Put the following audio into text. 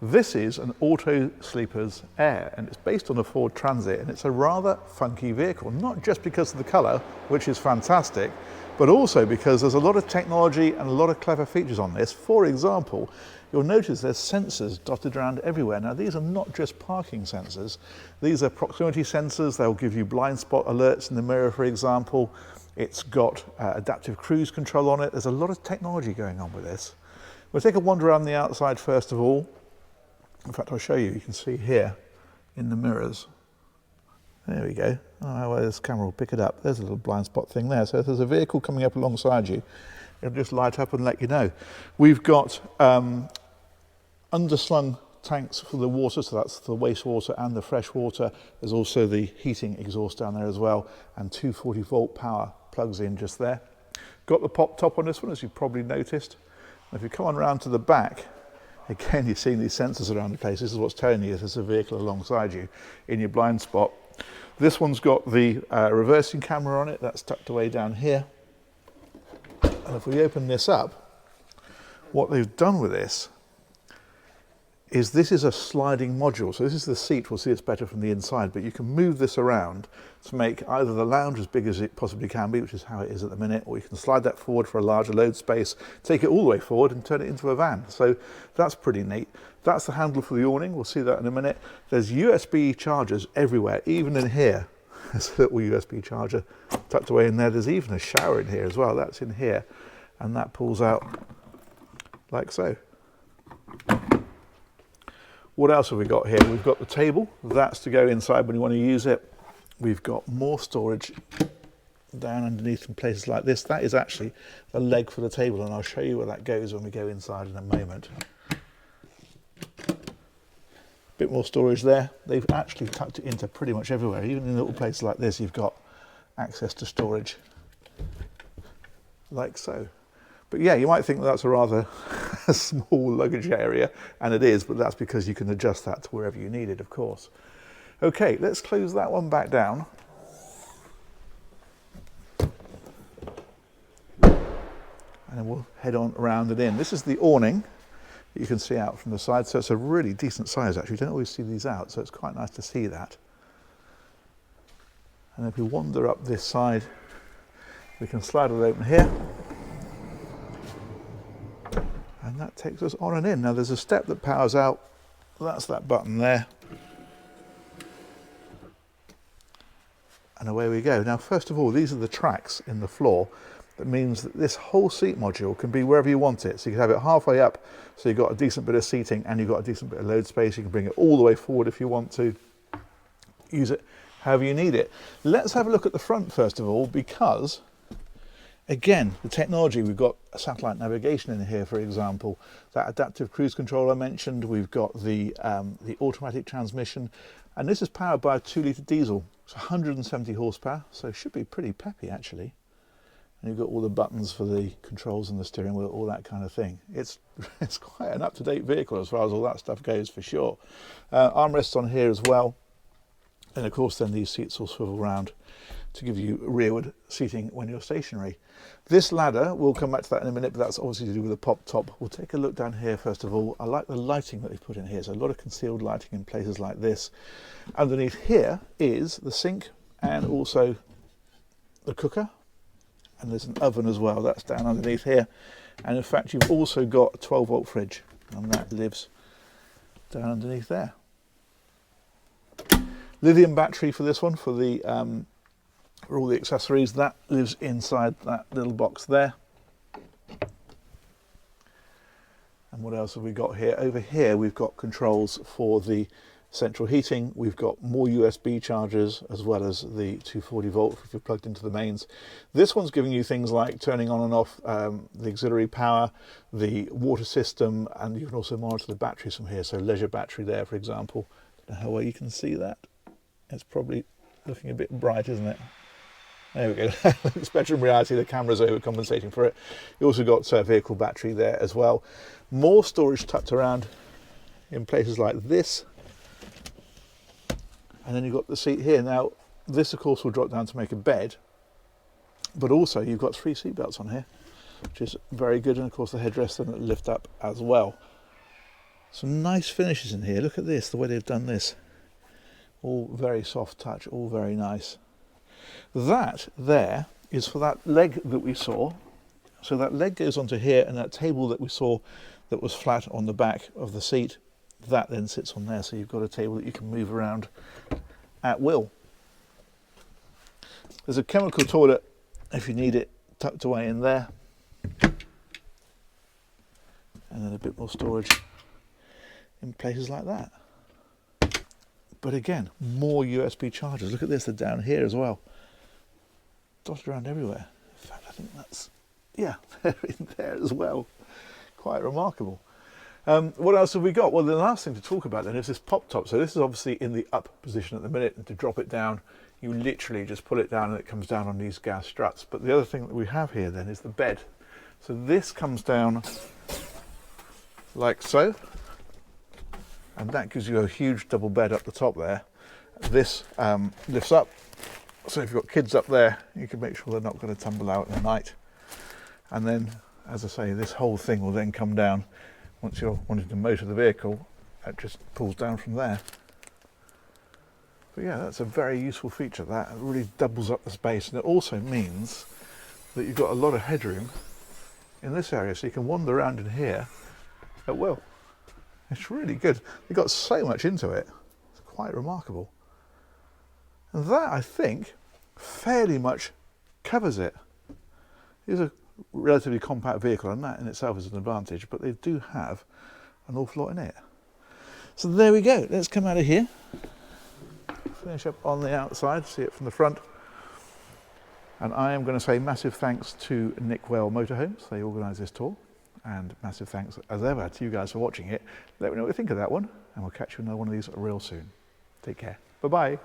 This is an Autosleepers Air, and it's based on a Ford Transit, and it's a rather funky vehicle, not just because of the colour, which is fantastic, but also because there's a lot of technology and a lot of clever features on this. For example, you'll notice there's sensors dotted around everywhere. Now, these are not just parking sensors. These are proximity sensors. They'll give you blind spot alerts in the mirror, for example. It's got adaptive cruise control on it. There's a lot of technology going on with this. We'll take a wander around the outside first of all. In fact, I'll show you. You can see here in the mirrors. There we go. Oh, well, this camera will pick it up. There's a little blind spot thing there. So if there's a vehicle coming up alongside you, it'll just light up and let you know. We've got underslung tanks for the water, so that's the wastewater and the fresh water. There's also the heating exhaust down there as well, and 240 volt power plugs in just there. Got the pop top on this one, as you've probably noticed. And if you come on around to the back, again, you're seeing these sensors around the place. This is what's telling you if there's a vehicle alongside you in your blind spot. This one's got the reversing camera on it. That's tucked away down here. And if we open this up, what they've done with this is a sliding module. So this is the seat. We'll see it's better from the inside, but you can move this around to make either the lounge as big as it possibly can be, which is how it is at the minute, or you can slide that forward for a larger load space, take it all the way forward and turn it into a van. So that's pretty neat. That's the handle for the awning. We'll see that in a minute. There's USB chargers everywhere, even in here. There's a little USB charger tucked away in there. There's even a shower in here as well. That's in here, and that pulls out like so. What else have we got here? We've got the table. That's to go inside when you want to use it. We've got more storage down underneath in places like this. That is actually the leg for the table, and I'll show you where that goes when we go inside in a moment. Bit more storage there. They've actually tucked it into pretty much everywhere. Even in little places like this, you've got access to storage like so. But yeah, you might think that's a rather small luggage area, and it is, but that's because you can adjust that to wherever you need it, of course. Okay, let's close that one back down. And then we'll head on around and in. This is the awning that you can see out from the side, so it's a really decent size actually. You don't always see these out, so it's quite nice to see that. And if we wander up this side, we can slide it open here. And that takes us on and in. Now there's a step that powers out. That's that button there. And away we go. Now, first of all, these are the tracks in the floor. That means that this whole seat module can be wherever you want it. So you can have it halfway up, so you've got a decent bit of seating and you've got a decent bit of load space. You can bring it all the way forward if you want to. Use it however you need it. Let's have a look at the front first of all, because again, the technology, we've got satellite navigation in here, for example, that adaptive cruise control I mentioned. We've got the automatic transmission, and this is powered by a 2-litre diesel. It's 170 horsepower, so it should be pretty peppy actually. And you've got all the buttons for the controls and the steering wheel, all that kind of thing. It's quite an up-to-date vehicle as far as all that stuff goes, for sure. Armrests on here as well, and of course then these seats will swivel around to give you rearward seating when you're stationary. This ladder, we'll come back to that in a minute, but that's obviously to do with the pop top. We'll take a look down here first of all. I like the lighting that they put in here, so a lot of concealed lighting in places like this. Underneath here is the sink and also the cooker, and there's an oven as well. That's down underneath here, and in fact you've also got a 12-volt fridge, and that lives down underneath there. Lithium battery for this one, for all the accessories, that lives inside that little box there. And what else have we got here? Over here we've got controls for the central heating. We've got more USB chargers as well as the 240 volt if you're plugged into the mains. This one's giving you things like turning on and off the auxiliary power, the water system, and you can also monitor the batteries from here. So leisure battery there, for example. Don't know how well you can see that. It's probably looking a bit bright, isn't it? There we go. Spectrum reality, the camera's overcompensating for it. You also got a vehicle battery there as well. More storage tucked around in places like this. And then you've got the seat here. Now, this of course will drop down to make a bed, but also you've got 3 seat belts on here, which is very good. And of course the headrest and lift up as well. Some nice finishes in here. Look at this, the way they've done this. All very soft touch, all very nice. That there is for that leg that we saw. So that leg goes onto here, and that table that we saw that was flat on the back of the seat, that then sits on there. So you've got a table that you can move around at will. There's a chemical toilet, if you need it, tucked away in there. And then a bit more storage in places like that. But again, more USB chargers. Look at this, they're down here as well. Dotted around everywhere. In fact, I think that's, yeah, they're in there as well. Quite remarkable. What else have we got? Well, the last thing to talk about then is this pop top. So this is obviously in the up position at the minute, and to drop it down, you literally just pull it down and it comes down on these gas struts. But the other thing that we have here then is the bed. So this comes down like so, and that gives you a huge double bed up the top there. This lifts up, so if you've got kids up there, you can make sure they're not going to tumble out in the night. And then, as I say, this whole thing will then come down. Once you're wanting to motor the vehicle, it just pulls down from there. But yeah, that's a very useful feature. That really doubles up the space, and it also means that you've got a lot of headroom in this area, so you can wander around in here at will. It's really good. They got so much into it. It's quite remarkable. And that, I think, fairly much covers it. It's a relatively compact vehicle, and that in itself is an advantage, but they do have an awful lot in it. So there we go. Let's come out of here. Finish up on the outside, see it from the front. And I am going to say massive thanks to Nick Well Motorhomes. They organised this tour. And massive thanks, as ever, to you guys for watching it. Let me know what you think of that one, and we'll catch you in another one of these real soon. Take care. Bye-bye.